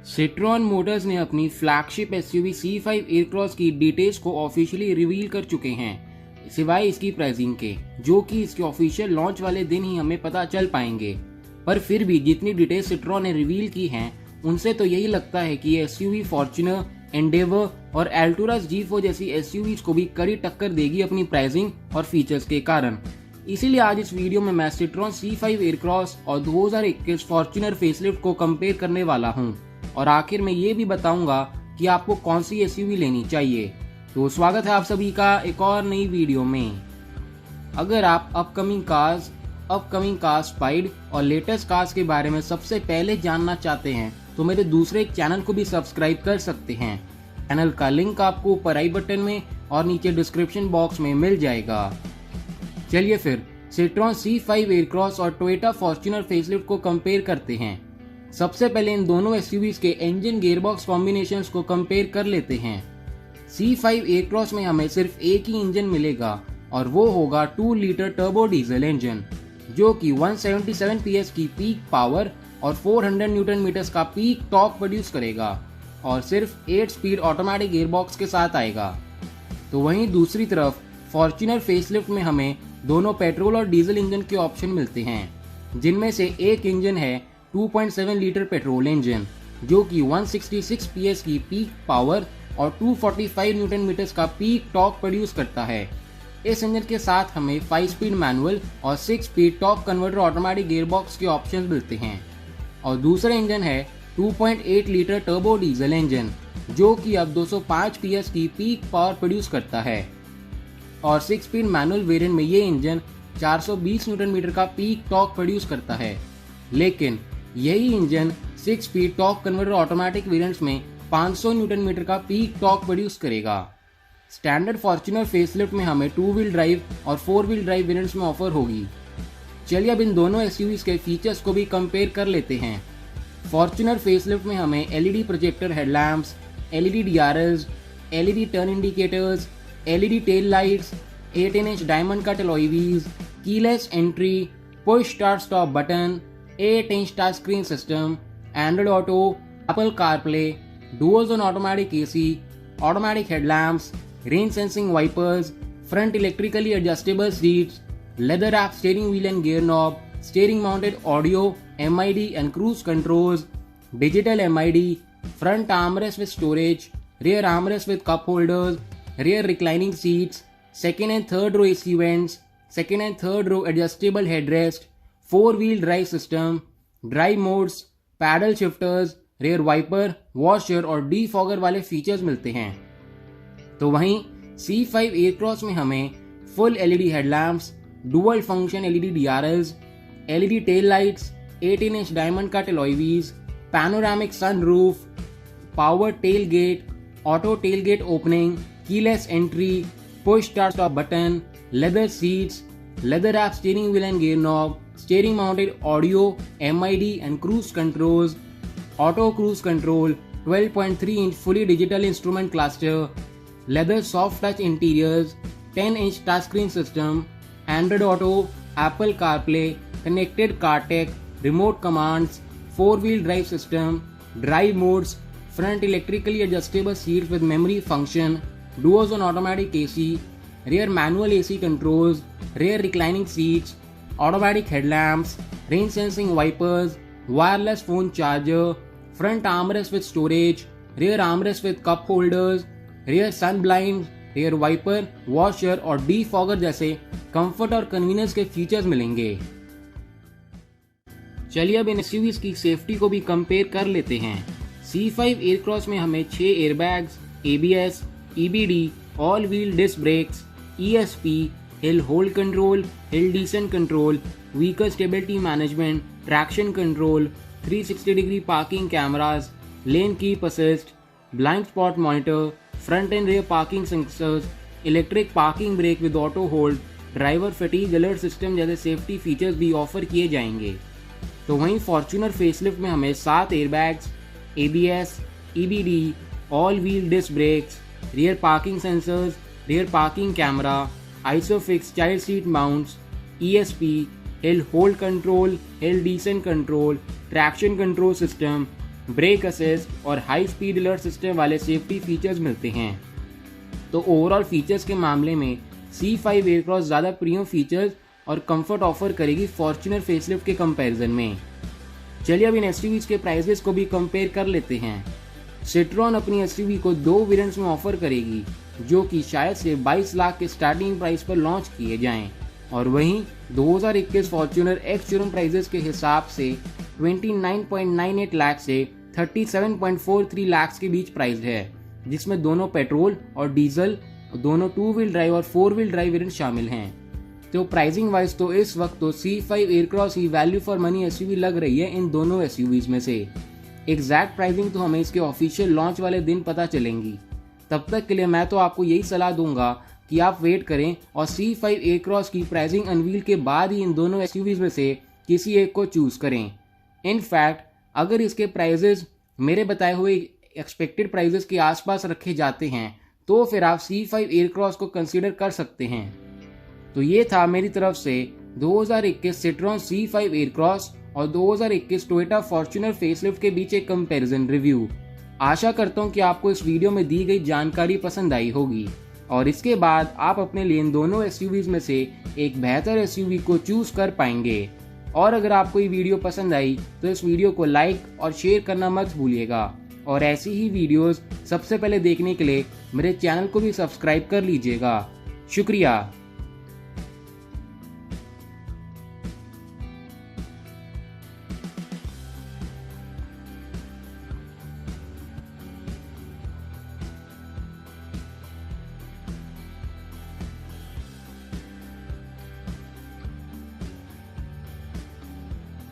Citron Motors ने अपनी flagship SUV C5 Aircross की डिटेल्स को ऑफिशियली रिवील कर चुके हैं, सिवाय इसकी प्राइसिंग के, जो कि इसके ऑफिशियल लॉन्च वाले दिन ही हमें पता चल पाएंगे। पर फिर भी जितनी डिटेल्स सिट्रॉन ने रिवील की हैं, उनसे तो यही लगता है कि ये एसयूवी फॉर्च्यूनर, एंडेवर और एल्टुरस G4 जैसी एसयूवीज को भी कड़ी टक्कर देगी अपनी प्राइसिंग और फीचर्स के कारण। इसीलिए आज इस वीडियो में मैं सिट्रॉन C5 एयरक्रॉस और 2021 फॉर्च्यूनर फेसलिफ्ट को कंपेयर करने वाला हूँ और आखिर में ये भी बताऊंगा कि आपको कौन सी एसयूवी लेनी चाहिए। तो स्वागत है आप सभी का एक और नई वीडियो में। अगर आप अपकमिंग कार्स, स्पाइड और लेटेस्ट कार्स के बारे में सबसे पहले जानना चाहते हैं तो मेरे दूसरे चैनल को भी सब्सक्राइब कर सकते हैं। चैनल का लिंक आपको ऊपर आई बटन में और नीचे डिस्क्रिप्शन बॉक्स में मिल जाएगा। चलिए फिर सिट्रॉन C5 एयरक्रॉस और टोयोटा फॉर्च्यूनर फेसलिफ्ट को कंपेयर करते हैं। सबसे पहले इन दोनों एसयूवीज के इंजन गियरबॉक्स कॉम्बिनेशंस को कंपेयर कर लेते हैं। C5 एयरक्रॉस में हमें सिर्फ एक ही इंजन मिलेगा और वो होगा 2 लीटर टर्बो डीजल इंजन, जो कि 177 PS की पीक पावर और 400 न्यूटन मीटर्स का पीक टॉर्क प्रोड्यूस करेगा और सिर्फ 8 स्पीड ऑटोमेटिक गियरबॉक्स के साथ आएगा। तो वहीं दूसरी तरफ फॉर्च्यूनर फेसलिफ्ट में हमें दोनों पेट्रोल और डीजल इंजन के ऑप्शन मिलते हैं, जिनमें से एक इंजन है 2.7 लीटर पेट्रोल इंजन, जो कि 166 PS की पीक पावर और 245 न्यूटन मीटर्स का पीक टॉर्क प्रोड्यूस करता है। इस इंजन के साथ हमें 5 स्पीड मैनुअल और 6 speed torque converter automatic gearbox के ऑप्शंस मिलते हैं। और दूसरा इंजन है 2.8 लीटर टर्बो डीजल इंजन, जो कि अब 205 PS की पीक पावर प्रोड्यूस करता है और 6 स्पीड मैनुअल वेरिएंट में ये इंजन 420 न्यूटन मीटर का पीक टॉर्क प्रोड्यूस करता है। लेकिन यही engine 6 speed torque converter automatic variants में 500 न्यूटन मीटर का पीक टॉर्क प्रोड्यूस करेगा। स्टैंडर्ड फॉर्च्यूनर फेसलिफ्ट में हमें 2 व्हील ड्राइव और 4 व्हील ड्राइव वेरिएंट्स में ऑफर होगी। चलिए अब इन दोनों एसयूवीज के फीचर्स को भी कंपेयर कर लेते हैं। फॉर्च्यूनर फेसलिफ्ट में हमें LED projector headlamps, LED DRLs, LED turn indicators, LED tail lights, 18-inch diamond cut alloy wheels, keyless entry, push start stop button, 8-inch touch screen system, Android Auto, Apple CarPlay, dual zone automatic AC, automatic headlamps, rain sensing wipers, front electrically adjustable seats, leather wrapped steering wheel and gear knob, steering mounted audio, MID and cruise controls, digital MID, front armrest with storage, rear armrest with cup holders, rear reclining seats, second and third row AC vents, second and third row adjustable headrest, 4-wheel drive system, drive modes, paddle shifters, rear wiper, washer और defogger वाले features मिलते हैं। तो वहीं C5 Aircross में हमें full LED headlamps, dual function LED DRLs, LED tail lights, 18-inch diamond cut alloy wheels, panoramic sunroof, power tailgate, auto tailgate opening, keyless entry, push start stop button, leather seats, leather wrapped steering wheel and gear knob, steering mounted audio, MID and cruise controls, auto cruise control, 12.3-inch fully digital instrument cluster, leather soft touch interiors, 10-inch touchscreen system, Android Auto, Apple CarPlay, connected CarTech, remote commands, 4-wheel drive system, drive modes, front electrically adjustable seats with memory function, dual zone automatic AC, rear manual AC controls, rear reclining seats, automatic headlamps, rain sensing wipers, wireless phone charger, front armrest with storage, rear armrest with cup holders, rear sun blinds, rear wiper, washer और defogger जैसे comfort और convenience के features मिलेंगे। चलिए अब इन SUVs की safety को भी कंपेयर कर लेते हैं। C5 एयरक्रॉस में हमें 6 airbags, ABS, EBD, all wheel disc brakes, ESP, hill hold control, hill descent control, vehicle stability management, traction control, 360 degree parking cameras, lane keep assist, blind spot monitor, front and rear parking sensors, electric parking brake with auto hold, driver fatigue alert system जैसे safety features भी offer किए जाएंगे। तो वहीं Fortuner facelift में हमें 7 airbags, ABS, EBD, all wheel disc brakes, rear parking sensors, rear parking camera, ISOFIX child seat mounts, ESP, hill hold control, hill descent control, traction control system, brake assist और high speed alert system वाले safety features मिलते हैं। तो overall features के मामले में C5 Aircross ज़्यादा premium features और कंफर्ट ऑफर करेगी फॉर्च्यूनर फेसलिफ्ट के कंपैरिजन में। चलिए अब इन एसयूवीज के प्राइसेस को भी कंपेयर कर लेते हैं। सिट्रॉन अपनी एसयूवी को 2 वेरिएंट्स में ऑफर करेगी, जो कि शायद से 22 लाख के स्टार्टिंग प्राइस पर लॉन्च किए जाएं, और वहीं 2021 फॉर्च्यूनर एक्स शोरूम प्राइसेस के हिसाब से 29.98 लाख से 37.43 लाख के बीच प्राइस है, जिसमें दोनों पेट्रोल और डीजल दोनों 2 व्हील ड्राइव और 4 व्हील ड्राइव वेरिएंट शामिल हैं। तो प्राइसिंग वाइज तो इस वक्त तो C5 Aircross he value for money SUV लग रही है इन दोनों एसयूवीज में से। एग्जैक्ट प्राइसिंग तो हमें इसके ऑफिशियल लॉन्च वाले दिन पता चलेंगी। तब तक के लिए मैं तो आपको यही सलाह दूंगा कि आप वेट करें और C5 एयरक्रॉस की प्राइसिंग अनवील के बाद ही इन दोनों एसयूवीज में से किसी एक को चूज करें। इनफैक्ट अगर इसके प्राइजेस मेरे बताए हुए एक्सपेक्टेड प्राइजेस के आसपास रखे जाते हैं तो फिर आप C5 एयरक्रॉस को कंसीडर कर सकते हैं। तो ये था मेरी तरफ से 2021 सिट्रॉन C5 एयरक्रॉस और 2021 टोयोटा फॉर्च्यूनर फेसलिफ्ट के बीच एक कंपैरिजन रिव्यू। आशा करता हूँ कि आपको इस वीडियो में दी गई जानकारी पसंद आई होगी और इसके बाद आप अपने लिए इन दोनों एसयूवीज में से एक बेहतर एसयूवी को चूज कर पाएंगे। और अगर आपको ये वीडियो पसंद आई तो इस वीडियो को लाइक और शेयर करना मत भूलिएगा, और ऐसी ही वीडियोस सबसे पहले देखने के लिए मेरे चैनल को भी सब्सक्राइब कर लीजिएगा। शुक्रिया।